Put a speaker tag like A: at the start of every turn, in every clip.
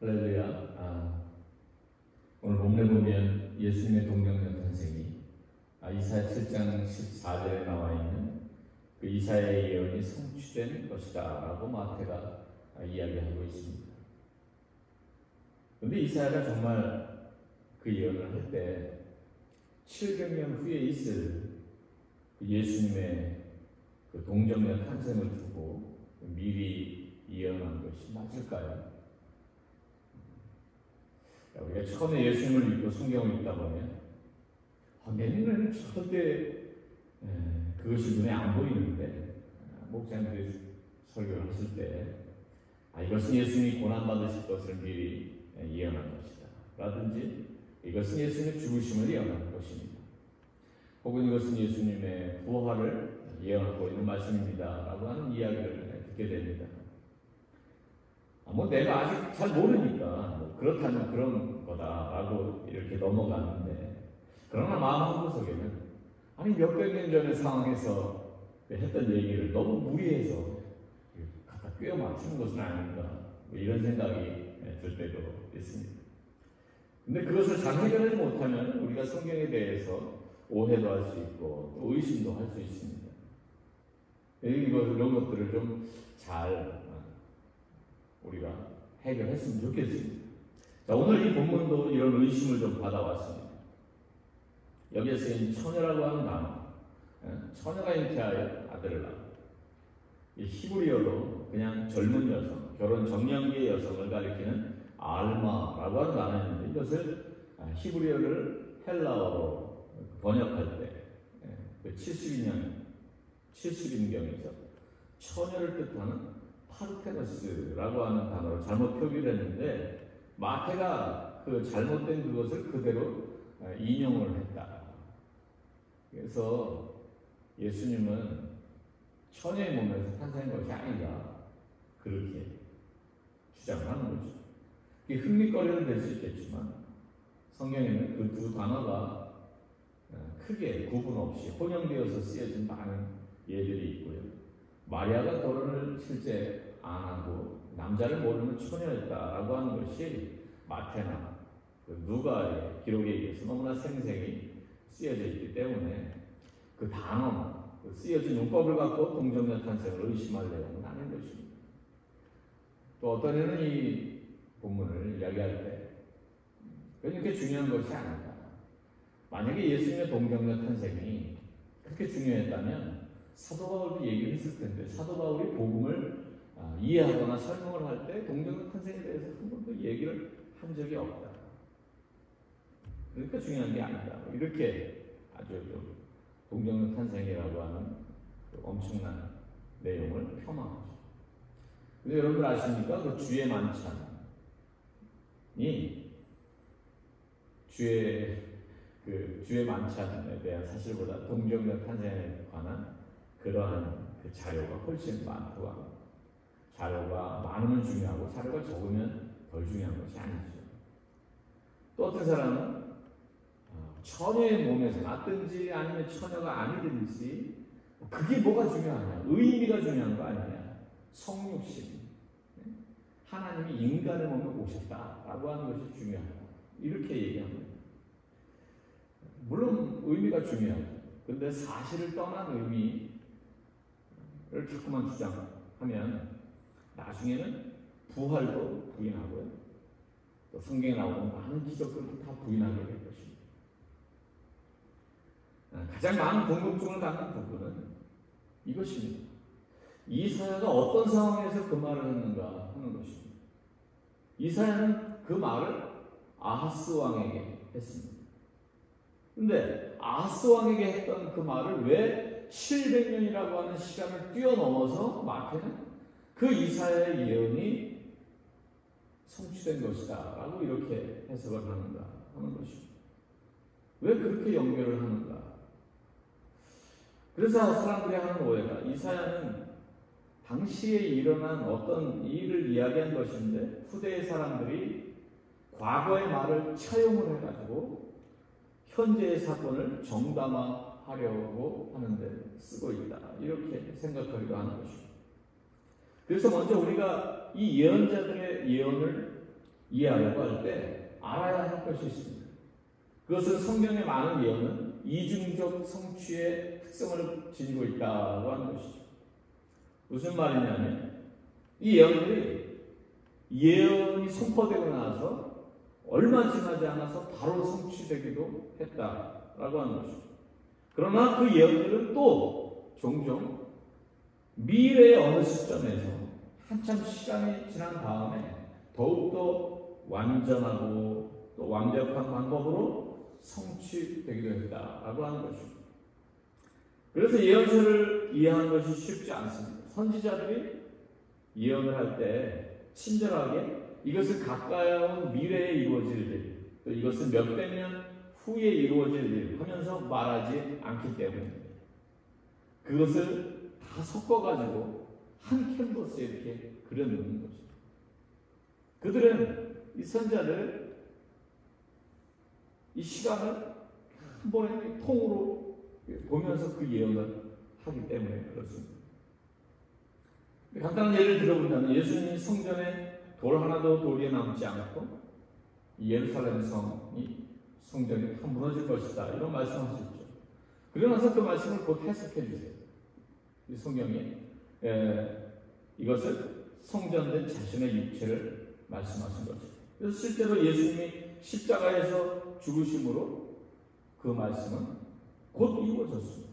A: 할렐루야. 오늘 본문에 보면 예수님의 동정녀 탄생이 이사야 7장 14절에 나와 있는 그 이사야의 예언이 성취된 것이다 라고 마태가 이야기하고 있습니다. 그런데 이사야가 정말 그 예언을 할 때 700년 후에 있을 그 예수님의 그 동정녀 탄생을 두고 미리 예언한 것이 맞을까요? 우리가 처음에 예수님을 믿고 성경을 읽다 보면 내 눈에는 절대 그것이 눈에 안 보이는데 목사님들이 설교를 하실 때 이것은 예수님이 고난받으실 것을 미리 예언한 것이다 라든지 이것은 예수님의 죽으심을 예언한 것입니다. 혹은 이것은 예수님의 부활을 예언하고 있는 말씀입니다 라고 하는 이야기를 듣게 됩니다. 내가 아직 잘 모르니까 그렇다면 그런 거다라고 이렇게 넘어가는데, 그러나 마음 한구석에는 몇백 년 전의 상황에서 했던 얘기를 너무 무리해서 갖다 꿰어 맞추는 것은 아닌가 이런 생각이 들 때도 있습니다. 근데 그것을 잘 해결하지 못하면 우리가 성경에 대해서 오해도 할 수 있고 또 의심도 할 수 있습니다. 이런 것들을 좀 잘 우리가 해결했으면 좋겠습니다. 자, 오늘 이 본문도 이런 의심을 좀 받아왔습니다. 여기에 쓰인 처녀라고 하는 단어, 처녀가 잉태하여 아들을 낳아. 이 히브리어로 그냥 젊은 여성, 결혼 정년기의 여성을 가리키는 알마라고 하는 단어였는데, 이것을 히브리어를 헬라어로 번역할 때 70인경에서 처녀를 뜻하는 파르테노스라고 하는 단어로 잘못 표기를 했는데, 마태가 그 잘못된 그것을 그대로 인용을 했다. 그래서 예수님은 처녀의 몸에서 탄생한 것이 아니다, 그렇게 주장하는 거죠. 이게 흥미거리는 될 수 있겠지만 성경에는 그 두 단어가 크게 구분 없이 혼용되어서 쓰여진 많은 예들이 있고요. 마리아가 결혼을 실제 안 하고 남자를 모르는 처녀였다라고 하는 것이 마태나 누가의 기록에 의해서 너무나 생생히 쓰여져 있기 때문에 그 단어, 쓰여진 용법을 갖고 동정녀 탄생을 의심할 내용은 아닌 것입니다. 또 어떤 이는 이 본문을 이야기할 때 그렇게 중요한 것이 아니다. 만약에 예수님의 동정녀 탄생이 그렇게 중요했다면 사도 바울도 얘기를 했을 텐데, 사도 바울이 복음을 이해하거나 설명을 할 때 동정녀 탄생에 대해서 한 번도 얘기를 한 적이 없다. 그러니까 중요한 게 아니다. 이렇게 아주 동정녀 탄생이라고 하는 그 엄청난 내용을 폄하하죠. 근데 여러분들 아십니까? 그 주의 만찬이 주의 만찬에 대한 사실보다 동정녀 탄생에 관한 그러한 그 자료가 훨씬 많다고 합니다. 자료가 많으면 중요하고 자료가 적으면 덜 중요한 것이 아니죠. 또 어떤 사람은 처녀의 몸에서 났든지 아니면 처녀가 아니든지 그게 뭐가 중요하냐, 의미가 중요한 거 아니냐, 성육신, 하나님이 인간의 몸에 오셨다라고 하는 것이 중요하다, 이렇게 얘기합니다. 물론 의미가 중요하죠. 그런데 사실을 떠난 의미를 자꾸만 주장하면 나중에는 부활도 부인하고요, 또 성경에 나오는 많은 기적들도 다 부인하게 될 것입니다. 가장 많은 궁금증을 갖는 부분은 이것입니다. 이사야가 어떤 상황에서 그 말을 했는가 하는 것입니다. 이사야는 그 말을 아하스 왕에게 했습니다. 그런데 아하스 왕에게 했던 그 말을 왜 700년이라고 하는 시간을 뛰어넘어서 마태는 그 이사야의 예언이 성취된 것이다 라고 이렇게 해석을 하는가 하는 것입니다. 왜 그렇게 연결을 하는가? 그래서 사람들이 하는 오해가, 이사야는 당시에 일어난 어떤 일을 이야기한 것인데 후대의 사람들이 과거의 말을 차용을 해가지고 현재의 사건을 정담화하려고 하는데 쓰고 있다, 이렇게 생각하기도 하는 것입니다. 그래서 먼저 우리가 이 예언자들의 예언을 이해하려고 할 때 알아야 할 것이 있습니다. 그것은 성경의 많은 예언은 이중적 성취의 특성을 지니고 있다고 하는 것이죠. 무슨 말이냐면 이 예언이 선포되고 나서 얼마 지나지 않아서 바로 성취되기도 했다라고 하는 것이죠. 그러나 그 예언들은 또 종종 미래의 어느 시점에서 한참 시간이 지난 다음에 더욱더 완전하고 또 완벽한 방법으로 성취되기도 했다라고 하는 것입니다. 그래서 예언서를 이해하는 것이 쉽지 않습니다. 선지자들이 예언을 할 때 친절하게 이것을 가까이 온 미래에 이루어질 일, 또 이것은 몇백 년 후에 이루어질 일 하면서 말하지 않기 때문에 그것을 다 섞어가지고 한 캔버스에 이렇게 그려놓는 거죠. 그들은 이 선자들 이 시간을 한 번에 통으로 보면서 그 예언을 하기 때문에 그렇습니다. 간단한 예를 들어보면 예수님이 성전에 돌 하나도 도리에 남지 않고 예루살렘 성전이 다 무너질 것이다 이런 말씀하셨죠. 그러고 나서 그 말씀을 곧 해석해 주세요. 이 성경이 이것을 성전된 자신의 육체를 말씀하신 거죠. 그래서 실제로 예수님이 십자가에서 죽으심으로 그 말씀은 곧 이루어졌습니다.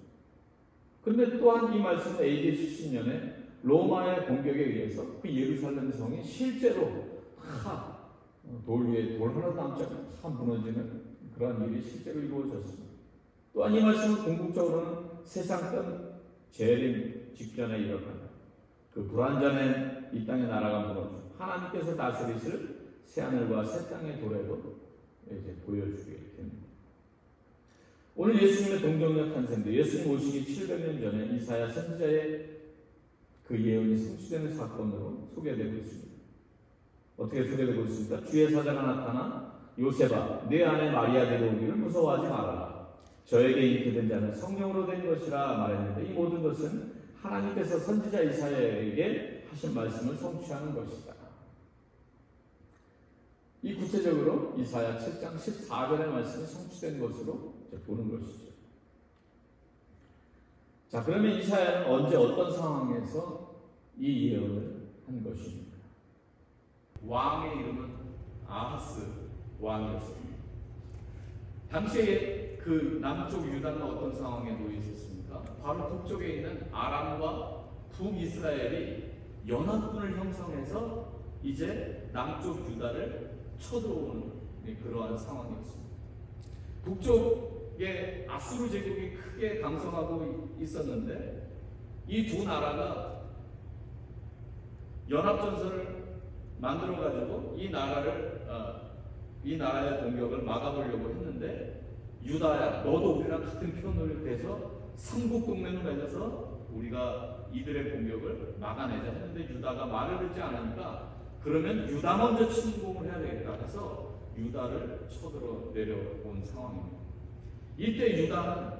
A: 그런데 또한 이 말씀은 AD 70년에 로마의 공격에 의해서 그 예루살렘 성이 실제로 돌 위에 돌 하나도 남지 않고 다 무너지는 그러한 일이 실제로 이루어졌습니다. 또한 이 말씀은 궁극적으로는 세상 끝 재림 직전에 일어난 그 불완전한 이 땅의 나라가 무너져 하나님께서 다스리실 새하늘과 새 땅의 도래도 이제 보여주게 됩니다. 오늘 예수님의 동정녀 탄생도 예수님 오시기 700년 전에 이사야 선지자의 그 예언이 성취되는 사건으로 소개되고 있습니다. 어떻게 소개되고 있습니까? 주의 사자가 나타나 요셉아 내 아내 마리아 데려오기를 무서워하지 마라. 저에게 잉태된 자는 성령으로 된 것이라 말했는데 이 모든 것은 하나님께서 선지자 이사야에게 하신 말씀을 성취하는 것이다. 이 구체적으로 이사야 7장 14절의 말씀이 성취된 것으로 보는 것이죠. 자, 그러면 이사야는 언제 어떤 상황에서 이 예언을 한 것입니까? 왕의 이름은 아하스 왕이었습니다. 당시에 그 남쪽 유다는 어떤 상황에 놓여 있었습니까? 바로 북쪽에 있는 아람과 북이스라엘이 연합군을 형성해서 이제 남쪽 유다를 쳐들어오는 그러한 상황이었습니다. 북쪽에 아수르 제국이 크게 강성하고 있었는데 이 두 나라가 연합전선을 만들어가지고 이 나라의 공격을 막아보려고 했는데 유다야 너도 우리랑 같은 편을 돼서 삼국동맹을 맺어서 우리가 이들의 공격을 막아내자 했는데 유다가 말을 듣지 않으니까 그러면 유다 먼저 침공을 해야 되겠다 해서 유다를 쳐들어 내려온 상황입니다. 이때 유다는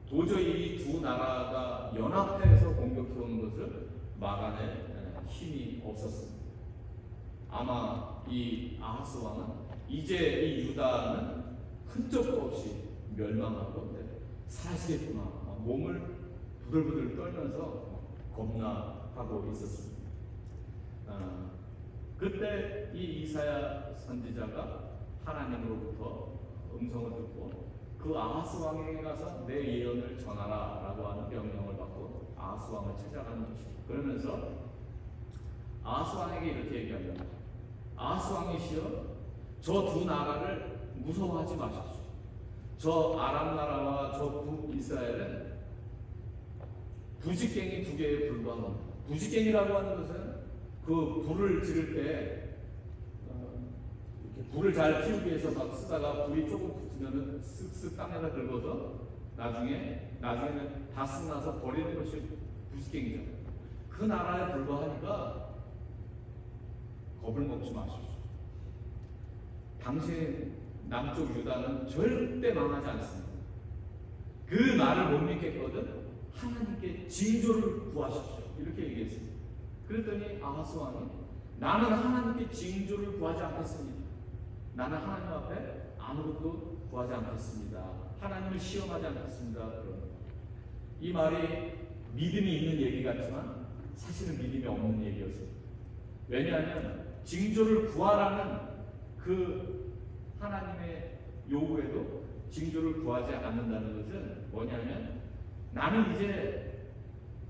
A: 도저히 이 두 나라가 연합해서 공격해오는 것을 막아낼 힘이 없었습니다. 아마 이 아하스 왕은 이제 이 유다는 흔적도 없이 멸망할 건데 사시겠구나 몸을 부들부들 떨면서 겁나하고 있었습니다. 그때 이 이사야 선지자가 하나님으로부터 음성을 듣고 그 아하스 왕에게 가서 내 예언을 전하라 라고 하는 명령을 받고 아하스 왕을 찾아가는 것입니다. 그러면서 아하스 왕에게 이렇게 얘기합니다. 아하스 왕이시여 저 두 나라를 무서워하지 마십시오. 저 아람 나라와 저 북이스라엘은 부직갱이 두 개에 불과합니다. 부직갱이라고 하는 것은 그 불을 지를 때 이렇게 불을 잘 피우기 위해서 막 쓰다가 불이 조금 붙으면은 쓱쓱 땅에다 긁어서 나중에는 다 쓰나서 버리는 것이 부직갱이잖아요. 그 나라에 불과하니까 겁을 먹지 마십시오. 당신 남쪽 유다는 절대 망하지 않습니다. 그 말을 못 믿겠거든 하나님께 징조를 구하십시오. 이렇게 얘기했습니다. 그랬더니 아하스 왕이 나는 하나님께 징조를 구하지 않겠습니다. 나는 하나님 앞에 아무것도 구하지 않겠습니다. 하나님을 시험하지 않겠습니다. 이 말이 믿음이 있는 얘기 같지만 사실은 믿음이 없는 얘기였어요. 왜냐하면 징조를 구하라는 그 하나님의 요구에도 징조를 구하지 않는다는 것은 뭐냐면 나는 이제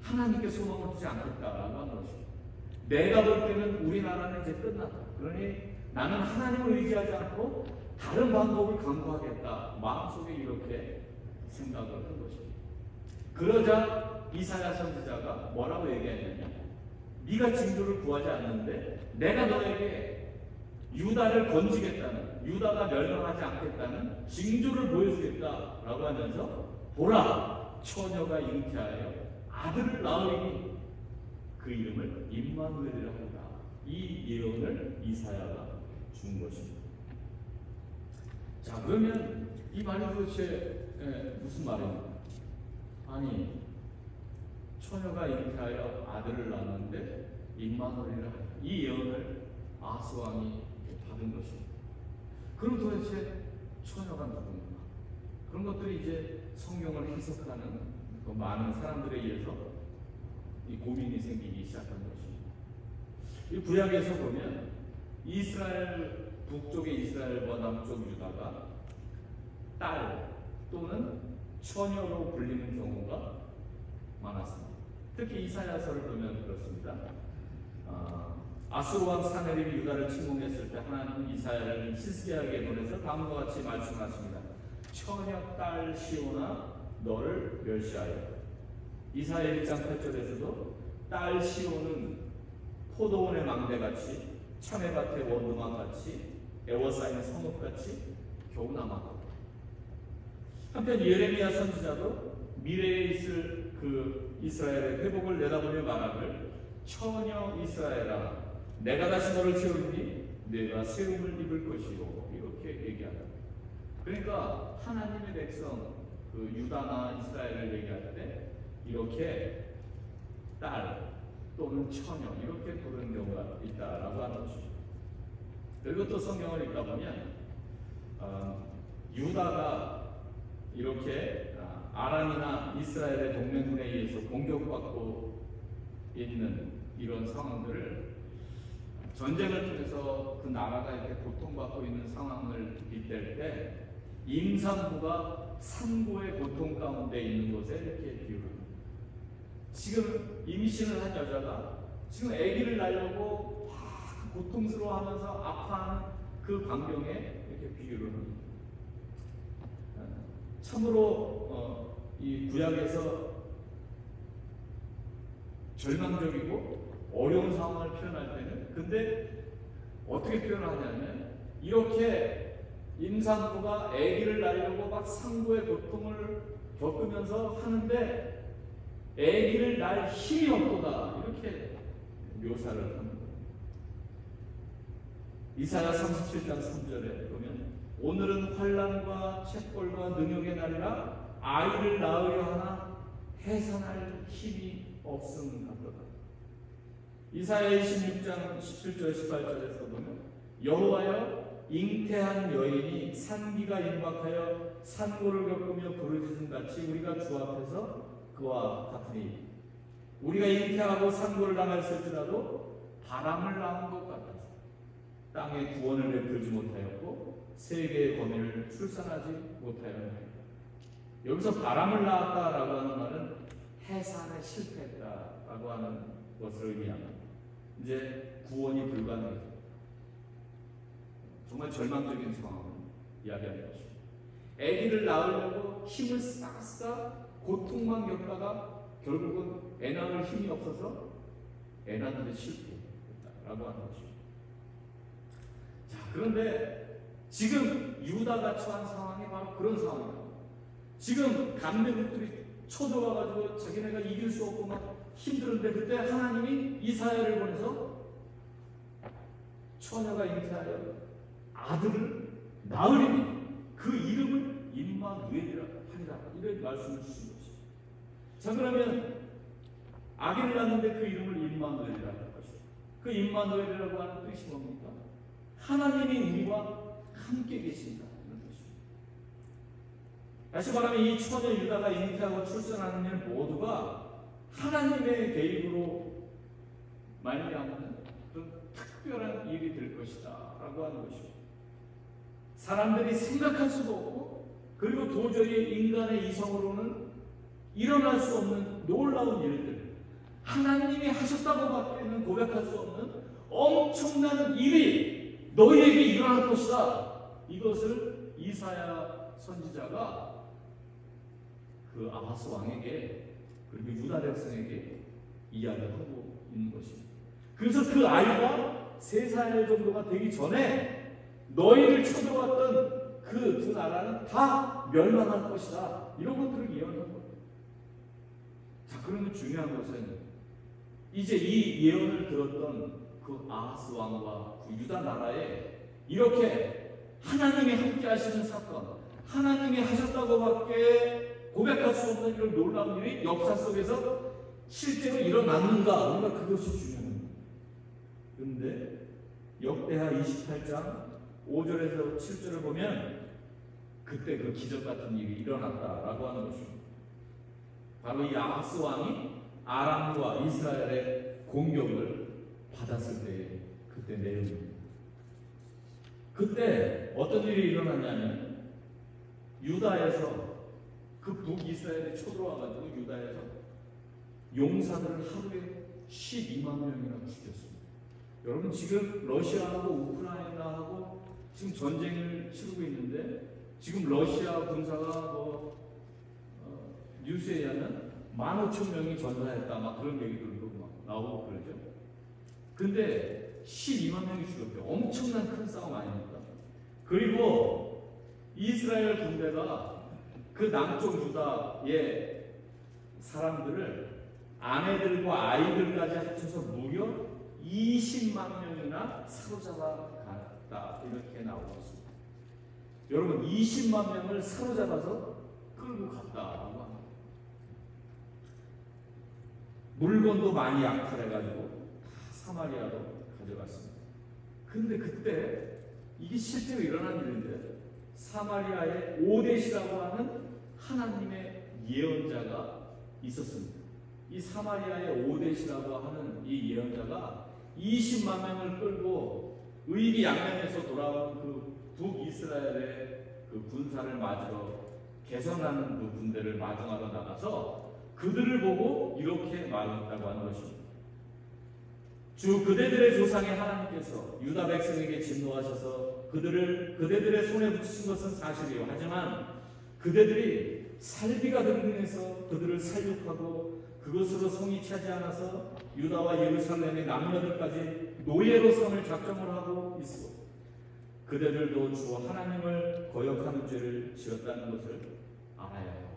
A: 하나님께 소망을 두지 않겠다라고 하는 것입니다. 내가 볼 때는 우리나라는 이제 끝났다. 그러니 나는 하나님을 의지하지 않고 다른 방법을 강구하겠다. 마음속에 이렇게 생각을 한 것입니다. 그러자 이사야 선지자가 뭐라고 얘기했냐면 네가 징조를 구하지 않는데 내가 너에게 유다를 건지겠다는, 유다가 멸망하지 않겠다는 징조를 보여주겠다라고 하면서 보라, 처녀가 잉태하여 아들을 낳으리니 그 이름을 임마누엘이라 한다. 이 예언을 이사야가 준 것입니다. 자, 그러면 이 말이 도대체 무슨 말입니까? 아니, 처녀가 잉태하여 아들을 낳았는데 임마누엘이라 한다. 이 예언을 아하스 왕이 받은 것입니다. 그럼 도대체 처녀가 누구인가? 그런 것들이 이제 성경을 해석하는 또 많은 사람들에 의해서 이 고민이 생기기 시작한 것입니다. 이 구약에서 보면 이스라엘 북쪽의 이스라엘과 남쪽 유다가 딸 또는 처녀로 불리는 경우가 많았습니다. 특히 이사야서를 보면 그렇습니다. 아수르 왕 사네립이 유다를 침공했을 때 하나님은 이사야를 히스기야에게 보내서 다음과 같이 말씀하십니다. 처녀 딸 시온아 너를 멸시하여. 이사야 1장 8절에서도 딸 시온은 포도원의 망대같이 참외밭의 원두막같이 에워싸인 성읍같이 겨우 남았다. 한편 예레미야 선지자도 미래에 있을 그 이스라엘의 회복을 내다보며 말하길 처녀 이스라엘아 내가 다시 너를 세우리니 내가 세움을 입을 것이요 이렇게 얘기합니다. 그러니까 하나님의 백성 그 유다나 이스라엘을 얘기할 때 이렇게 딸 또는 처녀 이렇게 부르는 경우가 있다라고 하는 것입니다. 그리고 또 성경을 읽다 보면 유다가 이렇게 아람이나 이스라엘의 동맹군에 의해서 공격받고 있는 이런 상황들을 전쟁을 통해서 그 나라가 이렇게 고통받고 있는 상황을 빗댈 때 임산부가 산고의 고통 가운데 있는 것에 이렇게 비유합니다. 지금 임신을 한 여자가 지금 아기를 낳으려고 막 고통스러워하면서 아파하는 그 광경에 이렇게 비유를 합니다. 참으로 이 구약에서 절망적이고 어려운 상황을 표현할 때는 근데 어떻게 표현하냐면 이렇게 임산부가 아기를 낳으려고 막 산고의 고통을 겪으면서 하는데 아기를 낳을 힘이 없도다 이렇게 묘사를 하는 거예요. 이사야 37장 3절에 보면 오늘은 환난과 책벌과 능욕의 날이라 아이를 낳으려 하나 해산할 힘이 없음 같도다. 이사야 26장 17절 18절에서 보면 여호와여 잉태한 여인이 산기가 임박하여 산고를 겪으며 부르짖음 같이 우리가 주 앞에서 그와 같으니 우리가 잉태하고 산고를 당했을지라도 바람을 낳은 것 같아서 땅에 구원을 베풀지 못하였고 세계의 거민을 출산하지 못하였나이다. 여기서 바람을 낳았다라고 하는 말은 해산에 실패했다라고 하는 것을 의미합니다. 이제 구원이 불가능해서 정말 절망적인 상황을 이야기하는 것입니다. 아기를 낳으려고 힘을 싹싹 고통만 겪다가 결국은 애 낳을 힘이 없어서 애 낳는데 실패했다라고 하는 것입니다. 자, 그런데 지금 유다가 처한 상황이 바로 그런 상황입니다. 지금 강대국들이 쳐들어와가지고 자기네가 이길 수 없고 막 힘들은데 그때 하나님이 이사야를 보내서 처녀가 잉태하여 아들을 낳으리니 그 이름을 임마누엘이라 하리라 이런 말씀을 주신 것입니다. 자, 그러면 아기를 낳는데 그 이름을 임마누엘이라 할 것이다. 그 임마누엘이라고 하는 뜻이 뭡니까? 하나님이 우리와 함께 계신다, 이런 뜻입니다. 다시 말하면 이 처녀 유다가 잉태하고 출산하는 일 모두가 하나님의 개입으로 말미암는 그런 특별한 일이 될 것이다 라고 하는 것입니다. 사람들이 생각할 수도 없고, 그리고 도저히 인간의 이성으로는 일어날 수 없는 놀라운 일들, 하나님이 하셨다고밖에는 고백할 수 없는 엄청난 일이 너희에게 일어날 것이다. 이것을 이사야 선지자가 그 아하스 왕에게, 그리고 유다 백성에게 이야기하고 있는 것입니다. 그래서 그 아이가 3살 정도가 되기 전에 너희를 쳐들어왔던 그 두 나라는 다 멸망할 것이다, 이런 것들을 예언한 거예요. 자, 그러면 중요한 것은 이제 이 예언을 들었던 그 아하스 왕과 그 유다 나라에 이렇게 하나님이 함께 하시는 사건, 하나님이 하셨다고밖에 고백할 수 없는 이런 놀라운 일이 역사 속에서 실제로 일어났는가, 우리가 그것이 중요합니다. 그런데 역대하 28장 5절에서 7절을 보면 그때 그 기적 같은 일이 일어났다라고 하는 것입니다. 바로 이 아하스 왕이 아람과 이스라엘의 공격을 받았을 때의 그때 내용입니다. 그때 어떤 일이 일어났냐면, 유다에서 그 북이스라엘이 쳐들어와가지고 유다에서 용사들을 하루에 12만 명이나 죽였습니다. 여러분, 지금 러시아하고 우크라이나하고 지금 전쟁을 치르고 있는데, 지금 러시아 군사가 뉴스에 의하면 15,000명이 전사했다, 막 그런 얘기들도 막 나오고 그러죠. 근데 12만 명이 죽었대요. 엄청난 큰 싸움 아닙니까? 그리고 이스라엘 군대가 그 남쪽 유다의 사람들을, 아내들과 아이들까지 합쳐서 무려 20만 명이나 사로잡아 갔다, 이렇게 나오고 있습니다. 여러분, 20만 명을 사로잡아서 끌고 갔다라고 합니다. 물건도 많이 약탈해가지고 사마리아로 가져갔습니다. 근데 그때 이게 실제로 일어난 일인데, 사마리아의 오뎃이라고 하는 하나님의 예언자가 있었습니다. 이 사마리아의 오뎃이라고 하는 이 예언자가 20만 명을 끌고 의기양양해서 돌아온 그 북이스라엘의 그 군사를 맞으러, 개선하는 그 군대를 마중하러 나가서 그들을 보고 이렇게 말했다고 하는 것입니다. 주 그대들의 조상의 하나님께서 유다 백성에게 진노하셔서 그대들의 손에 붙이신 것은 사실이요. 하지만 그대들이 살비가 등등해서 그들을 살육하고 그것으로 성이 차지 않아서 유다와 예루살렘의 남녀들까지 노예로 삼을 작정을 하고 있어. 그대들도 주 하나님을 거역하는 죄를 지었다는 것을 알아야 해요.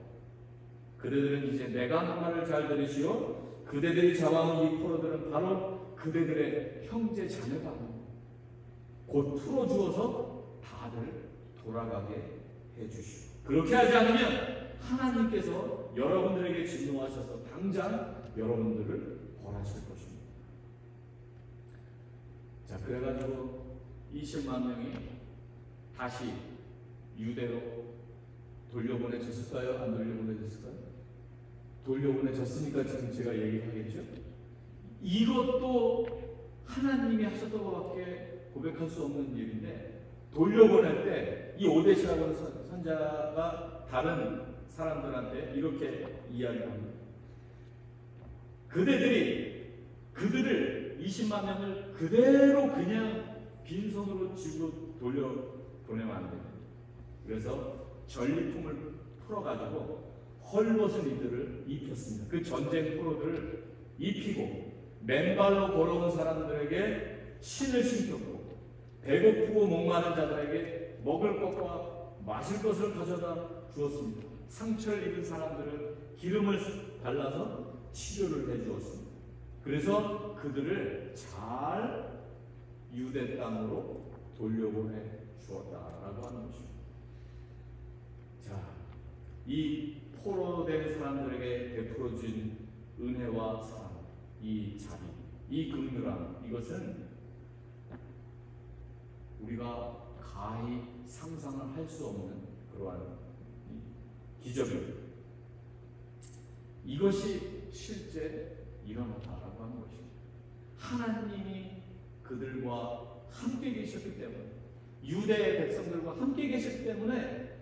A: 그대들은 이제 내가 하는 말을 잘 들으시오. 그대들이 잡아온 이 포로들은 바로 그대들의 형제 자녀가 아닙니다. 곧 풀어주어서 다들 돌아가게 해주시오. 그렇게 하지 않으면 하나님께서 여러분들에게 진노하셔서 당장 여러분들을 벌하실 것입니다. 자, 그래가지고 20만 명이 다시 유대로 돌려보내졌을까요? 안 돌려보내졌을까요? 돌려보내졌으니까 지금 제가 얘기하겠죠? 이것도 하나님이 하셨다고밖에 고백할 수 없는 일인데, 돌려보낼 때 이 오뎃이라고 하는 선자가 다른 사람들한테 이렇게 이야기합니다. 그들을 20만 명을 그대로 그냥 빈손으로 집으로 돌려보내면 안 됩니다. 그래서 전리품을 풀어가지고 헐벗은 이들을 입혔습니다. 그 전쟁 포로들을 입히고 맨발로 걸어온 사람들에게 신을 신겼고, 배고프고 목마른 자들에게 먹을 것과 마실 것을 가져다 주었습니다. 상처를 입은 사람들은 기름을 발라서 치료를 해주었습니다. 그래서 그들을 잘 유대 땅으로 돌려보내 주었다라고 하는 것입니다. 자, 이 포로된 사람들에게 베풀어준 은혜와 사랑, 이 자비, 이 긍휼함, 이것은 우리가 가히 상상을 할 수 없는 그러한 기적입니다. 이것이 실제 일어났다라고 하는 것입니다. 하나님이 그들과 함께 계셨기 때문에, 유대의 백성들과 함께 계셨기 때문에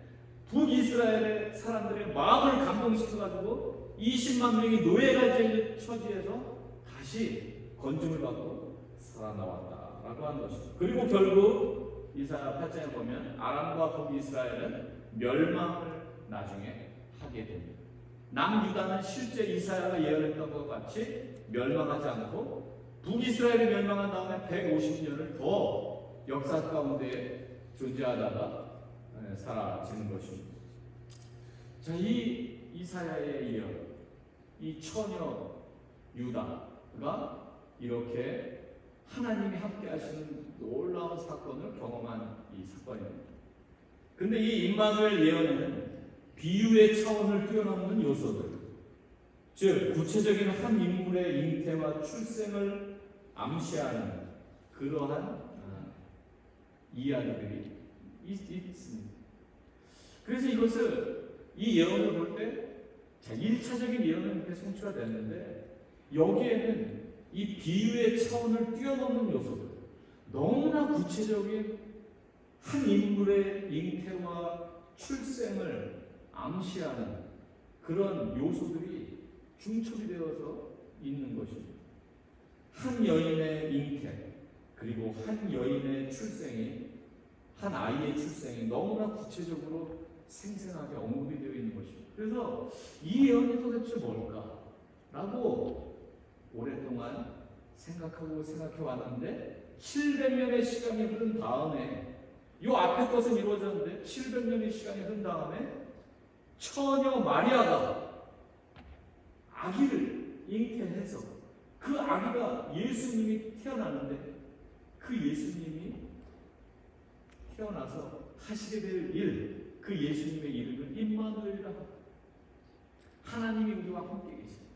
A: 북이스라엘의 사람들의 마음을 감동시켜가지고 20만 명이 노예가 될 처지에서 다시 건짐을 받고 살아나왔다라고 하는 것입니다. 그리고 결국 이사야 8장에 보면 아람과 북이스라엘은 멸망을 나중에 하게 됩니다. 남유다는 실제 이사야가 예언했던 것과 같이 멸망하지 않고 북이스라엘이 멸망한 다음에 150년을 더 역사 가운데 존재하다가 사라지는 것입니다. 자, 이 이사야의 예언, 이 처녀 유다가 이렇게 하나님이 함께 하시는 놀라운 사건을 경험한 이 사건입니다. 근데 이 임마누엘 예언에는 비유의 차원을 뛰어넘는 요소들, 즉 구체적인 한 인물의 잉태와 출생을 암시하는 그러한 이야기들이 있습니다. 그래서 이것을 이 예언을 볼 때 1차적인 예언은 이렇게 성취가 됐는데 여기에는 이 비유의 차원을 뛰어넘는 요소들, 너무나 구체적인 한 인물의 잉태와 출생을 암시하는 그런 요소들이 중첩이 되어서 있는 것입니다. 한 여인의 잉태, 그리고 한 여인의 출생이, 한 아이의 출생이 너무나 구체적으로 생생하게 언급이 되어 있는 것입니다. 그래서 이 예언이 도대체 뭘까라고 오랫동안 생각해 왔는데 700년의 시간이 흐른 다음에 이 앞에 것은 이루어졌는데 700년의 시간이 흐른 다음에 처녀 마리아가 아기를 잉태해서 그 아기가 예수님이 태어나는데 그 예수님이 태어나서 하시게 될 일, 그 예수님의 이름은 임마누엘이라 합니다. 하나님이 우리와 함께 계십니다.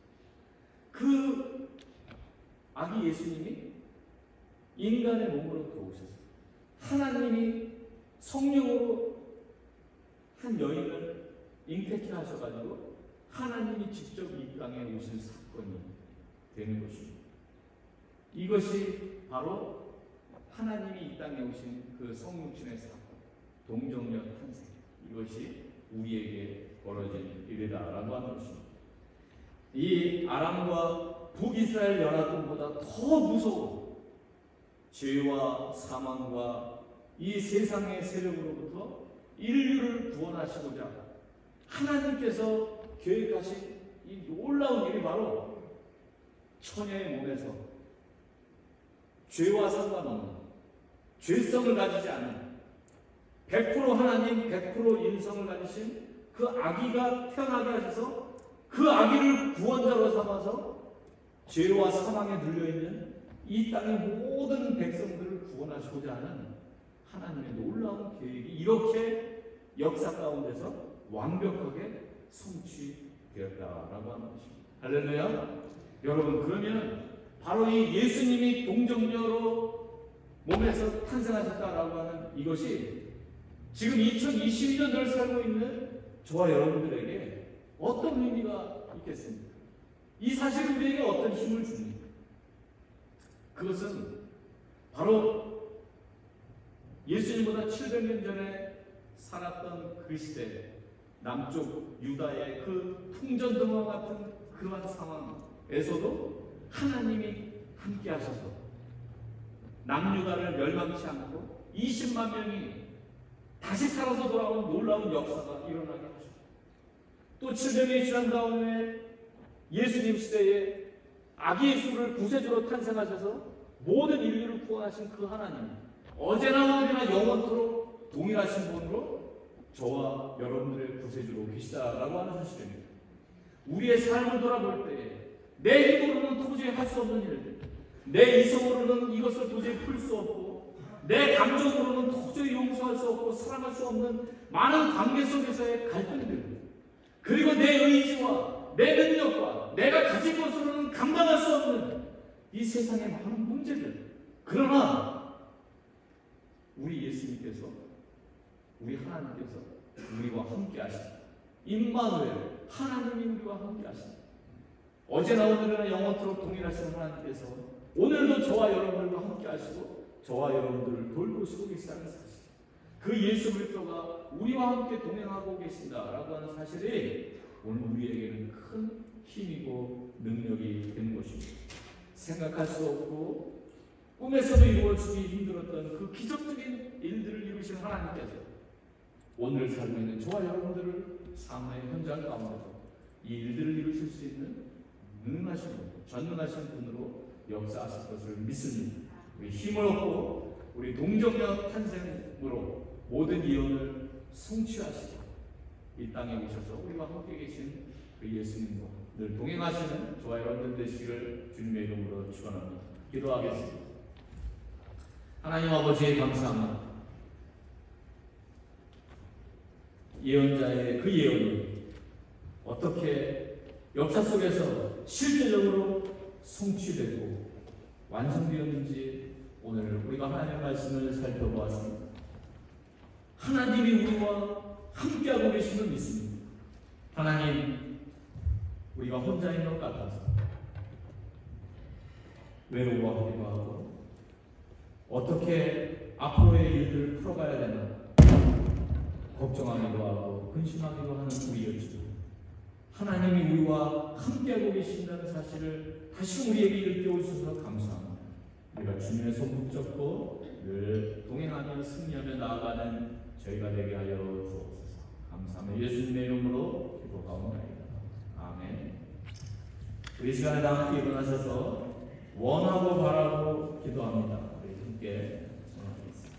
A: 그 아기 예수님이 인간의 몸으로 들어오셨어요. 하나님이 성령으로 한 여인을 잉태케 하셔가지고 하나님이 직접 이 땅에 오실 사건이 되는 것입니다. 이것이 바로 하나님이 이 땅에 오신 그 성육신의 사건, 동정녀 탄생, 이것이 우리에게 벌어진 일이다라고 하는 것입니다. 이 아람과 북이스라엘 연합군보다 더 무서운 죄와 사망과 이 세상의 세력으로부터 인류를 구원하시고자 하나님께서 계획하신 이 놀라운 일이 바로 처녀의 몸에서 죄와 상관없는, 죄성을 가지지 않는 100% 하나님, 100% 인성을 가지신 그 아기가 태어나게 하셔서 그 아기를 구원자로 삼아서 죄와 사망에 눌려있는 이 땅의 모든 백성들을 구원하시고자 하는 하나님의 놀라운 계획이 이렇게 역사 가운데서 완벽하게 성취되었다라고 하는 것입니다. 할렐루야. 여러분, 그러면 바로 이 예수님이 동정녀로 몸에서 탄생하셨다라고 하는 이것이 지금 2022년을 살고 있는 저와 여러분들에게 어떤 의미가 있겠습니까? 이 사실이 우리에게 어떤 힘을 줍니까? 그것은 바로 예수님보다 700년 전에 살았던 그 시대, 남쪽 유다의 그 풍전등화 같은 그러한 상황에서도 하나님이 함께 하셔서 남유다를 멸망치 않고 20만 명이 다시 살아서 돌아온 놀라운 역사가 일어나게 하셨고, 또 700년이 지난 다음에 예수님 시대에 아기 예수를 구세주로 탄생하셔서 모든 인류를 구원하신 그 하나님, 어제나 오늘이나 영원토록 동일하신 분으로 저와 여러분들의 구세주로 계시다라고 하는 사실입니다. 우리의 삶을 돌아볼 때에 내 힘으로는 도저히 할 수 없는 일들, 내 이성으로는 이것을 도저히 풀 수 없고, 내 감정으로는 도저히 용서할 수 없고 사랑할 수 없는 많은 관계 속에서의 갈등들, 그리고 내 의지와 내 능력과 내가 가진 것으로는 감당할 수 없는 이 세상의 많은 문제들. 그러나 우리 예수님께서, 우리 하나님께서 우리와 함께 하신다. 임마누엘, 하나님이 우리와 함께 하신다. 어제나 오늘이나 영원토록 동일하신 하나님께서 오늘도 저와 여러분들과 함께 하시고 저와 여러분들을 돌보시고 계시다는 사실, 그 예수 그리스도가 우리와 함께 동행하고 계신다라고 하는 사실이 오늘 우리에게는 큰 힘이고 능력이 되는 것입니다. 생각할 수 없고 꿈에서도 이루어지기 힘들었던 그 기적적인 일들을 이루신 하나님께서 오늘 살고 있는 저와 여러분들을 삶의 현장 가운데서 이 일들을 이루실 수 있는 능하신 분, 전능하신 분으로 역사하실 것을 믿습니다. 우리 힘을 얻고 우리 동정녀 탄생으로 모든 이혼을 성취하시고 이 땅에 오셔서 우리와 함께 계신 그 예수님과 늘 동행하시는 저와 여러분들 되시기를 주님의 이름으로 축원합니다. 기도하겠습니다. 하나님 아버지 감사합니다. 예언자의 그 예언이 어떻게 역사 속에서 실제적으로 성취되고 완성되었는지 오늘 우리가 하나님의 말씀을 살펴보았습니다. 하나님이 우리와 함께하고 계심을 믿습니다. 하나님, 우리가 혼자인 것 같아서 외로워하기도 하고 어떻게 앞으로의 일들을 풀어가야 되나 걱정하기도 하고 근심하기도 하는 우리였지만 하나님이 우리와 함께하고 계신다는 사실을 다시 우리에게 일깨워 주셔서 감사합니다. 우리가 주님의 손 붙잡고 늘 동행하며 승리하며 나아가는 저희가 되게 하여 주옵소서. 감사합니다. 예수님의 이름으로 기도하옵나이다. 아멘. 우리 시간에 다 함께 일어나셔서 원하고 바라고 기도합니다. 우리 함께 전하겠습니다.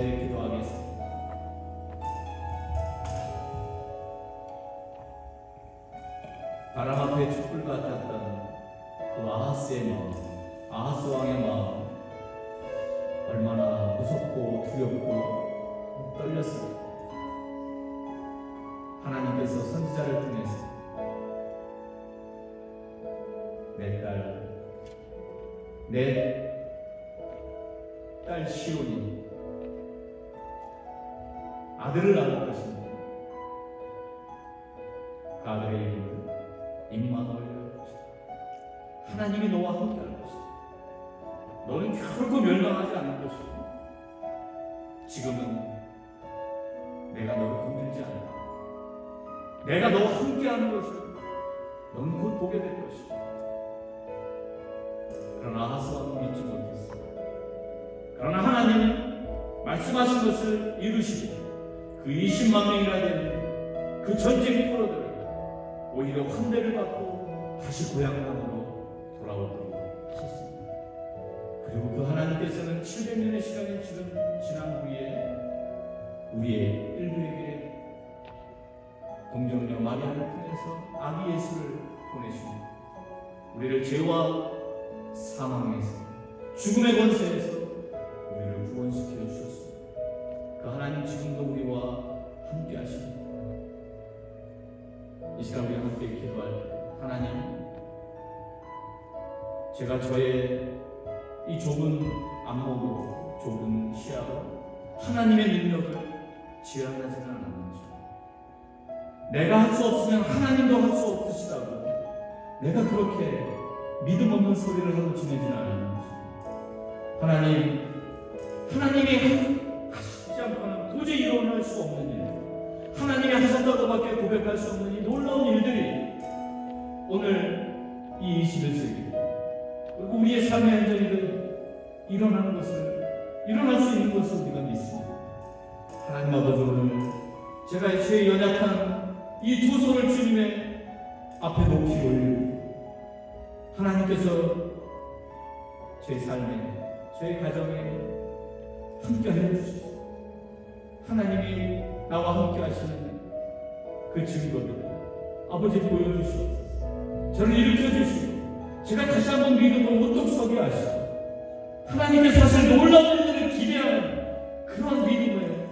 A: 함께 기도하겠습니다. 바람 앞에 촛불 같았던 그 아하스의 마음, 아하스 왕의 마음, 얼마나 무섭고 두렵고 떨렸을까. 하나님께서 선지자를 통해서 내 딸 시온이 아들을 낳을 것입니다. 그 아들의 이름은 임마누엘이라고 것이다. 하나님이 너와 함께할 것이다. 너는 결코 멸망하지 않을 것이다. 지금은 내가 너를 건들지 않아. 내가 너와 함께하는 것을 너는 곧 보게 될 것이다. 그러나 아하스 왕은 믿지 못했어. 그러나 하나님은 말씀하신 것을 이루시고 그 20만 명이나 되는 그 전쟁 포로들을 오히려 환대를 받고 다시 고향으로 돌아오도록 하셨습니다. 그리고 그 하나님께서는 700년의 시간이 지난 후에 우리의 인류에게 동정녀 마리아를 통해서 아기 예수를 보내십니다. 우리를 죄와 사망에서, 죽음의 권세에서 우리를 구원시켜 주셨습니다. 그 하나님 지금도 우리와 함께 하십니다. 이 시간 우리가 함께 기도할 때, 하나님, 제가 저의 이 좁은 안목으로, 좁은 시야로 하나님의 능력을 지향하지는 않았는지, 내가 할 수 없으면 하나님도 할 수 없으시다고 내가 그렇게 믿음 없는 소리를 하고 지내지는 않았는지, 하나님이 하시지 않고는 도저히 일어날 수 없는 일, 하나님이 하셨다고밖에 고백할 수 없는 이 놀라운 일들이 오늘 이 21세기 그리고 우리의 삶의 현장에도 일어날 수 있는 것을 우리가 믿습니다. 하나님 아버지, 오늘 제가 제 연약한 이 두 손을 주님의 앞에 높이 올리고, 하나님께서 제 삶에, 제 가정에 함께 하여 주시옵소서. 하나님이 나와 함께 하시는 그 증거를 아버지 보여주시옵소서. 저를 일으켜 주시고 제가 다시 한번 믿음으로 우뚝 서게 하시고, 하나님께서 사실 놀라운 일들을 기대하는 그런 믿음의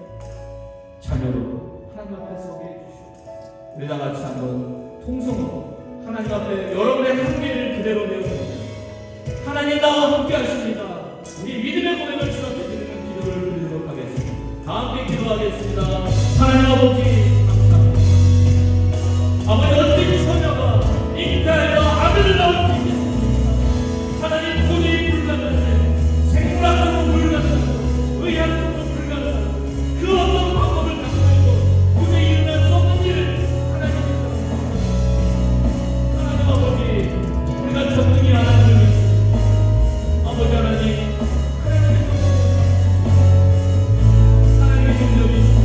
A: 자녀로 하나님 앞에 서게 해주시옵소서. 우리 다 같이 한번 통성으로 하나님 앞에 여러분의 한계를 그대로 내어드립니다. 하나님 나와 함께 하십니다. 우리 믿음의 고백을 주 앞에 드리는 기도를 드리도록 하겠습니다. 다 함께 기도하겠습니다. 하나님 아버지, 감사합니다. 아버지, 어떤 처녀가 잉타에서 아들을 낳을 수 있겠습니까? 하나님, 도저히 불가능한데, 생물학적으로 불가능하고 의학적으로 불가능하고 그 어떤 방법을 갖고 있고 도저히 일어날 수 없는 일을 하나님께서 하나님 아버지, 우리가 전능히 하나님을 믿습니다. 아버지 하나님, 하나님의 능력이시고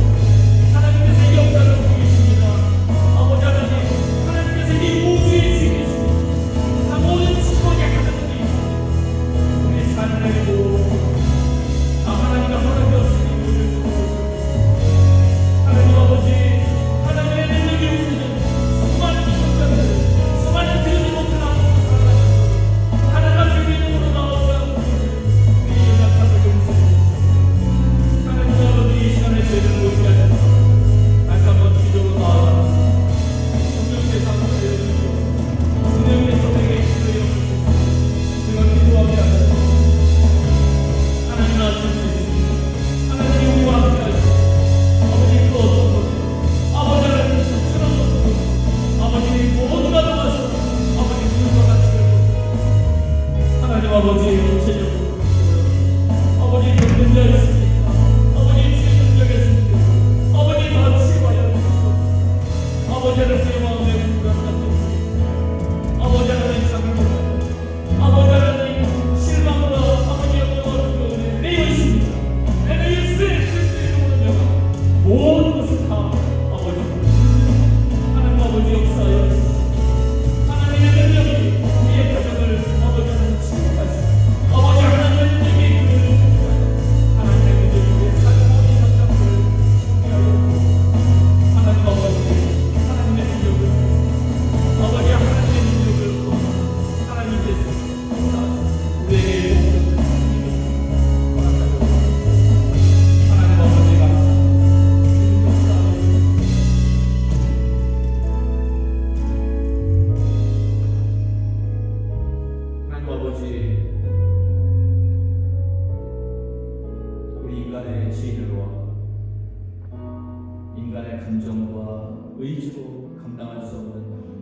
B: 인간의 감정과 의지로 감당할 수 없는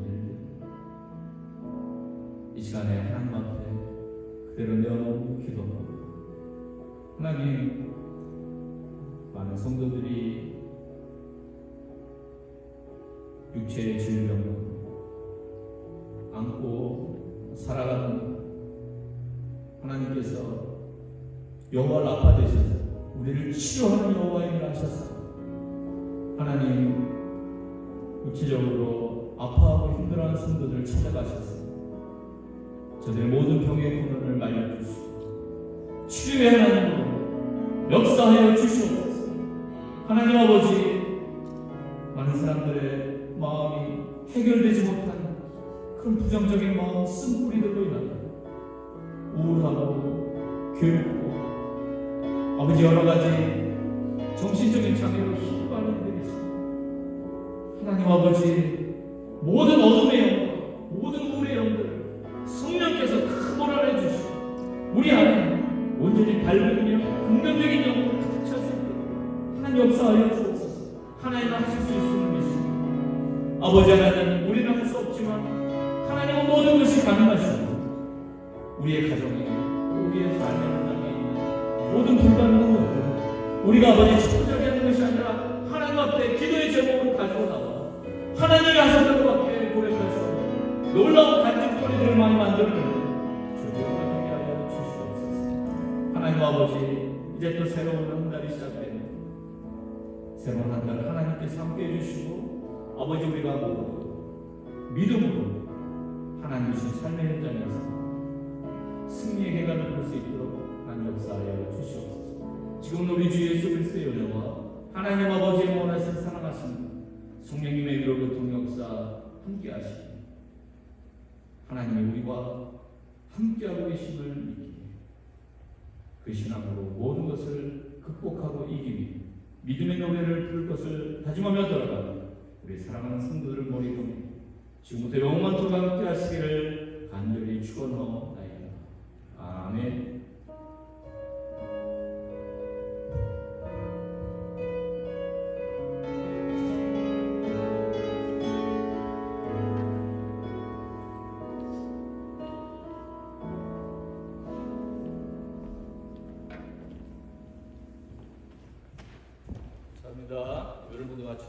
B: 일들, 이 시간에 하나님 앞에 그대로 내어놓고 기도하고, 하나님, 많은 성도들이 육체의 질병을 안고 살아가는, 하나님께서 여호와 라파 되셔서 우리를 치료하는 여호와임을 하셔서 하나님, 육체적으로 아파하고 힘들어하는 성도들을 찾아가셔서 저들의 모든 병의 근원을 말려주시고 치료의 하나님으로 역사하여 주시옵소서. 하나님 아버지, 많은 사람들의 마음이 해결되지 못한 그런 부정적인 마음 쓴뿌리들로 인하여 우울하고 괴롭고 아버지 여러 가지 정신적인 장애로 힘들어하는 이들이 있습니다. 하나님 아버지, 모든 어둠의 영들, 모든 우울의 영들 성령께서 크보라 해주시고 우리 안에 온전히 밝은 영, 긍정적인 영으로 가득 찰 수 있도록 하나님 역사하여 주옵소서. 하나님은 하실 수 있는 것입니다. 아버지 하나님, 우리는 할 수 없지만 하나님은 모든 것이 가능하십니다. 우리의 가정에, 우리의 삶의 현장에 있는 모든 불가능한 것들, 우리가 아버지 초절히 하는 것이 아니라 하나님 앞에 기도의 제목을 가지고 나와 하나님이 하셨던 것 같게 고백하시고 놀라운 간증거리들을 많이 만들어내는 주님과 되게 하여 주시옵소서. 하나님 아버지, 이제 또 새로운 한 달이 시작되는 새로운 한 달 하나님께서 함께 해주시고 아버지, 우리가 모두 믿음으로 하나님 주신 삶의 현장에서 승리의 계단을 볼 수 있도록 하나님 역사하여 주시옵소서. 지금 우리 주 예수 그리스도의 은혜와 하나님 아버지의 원하신 사랑하신 성령님의 위로부 동역사 함께 하시고 하나님이 우리와 함께하고 계심을 믿기에 그 신앙으로 모든 것을 극복하고 이기며 믿음의 노래를 부를 것을 다짐하며 돌아가는 우리 사랑하는 성도들을 머리로 지금부터 영원토록 함께 하시기를 간절히 축원하옵나이다. 아멘. 감사합니다. 여러분도 같이.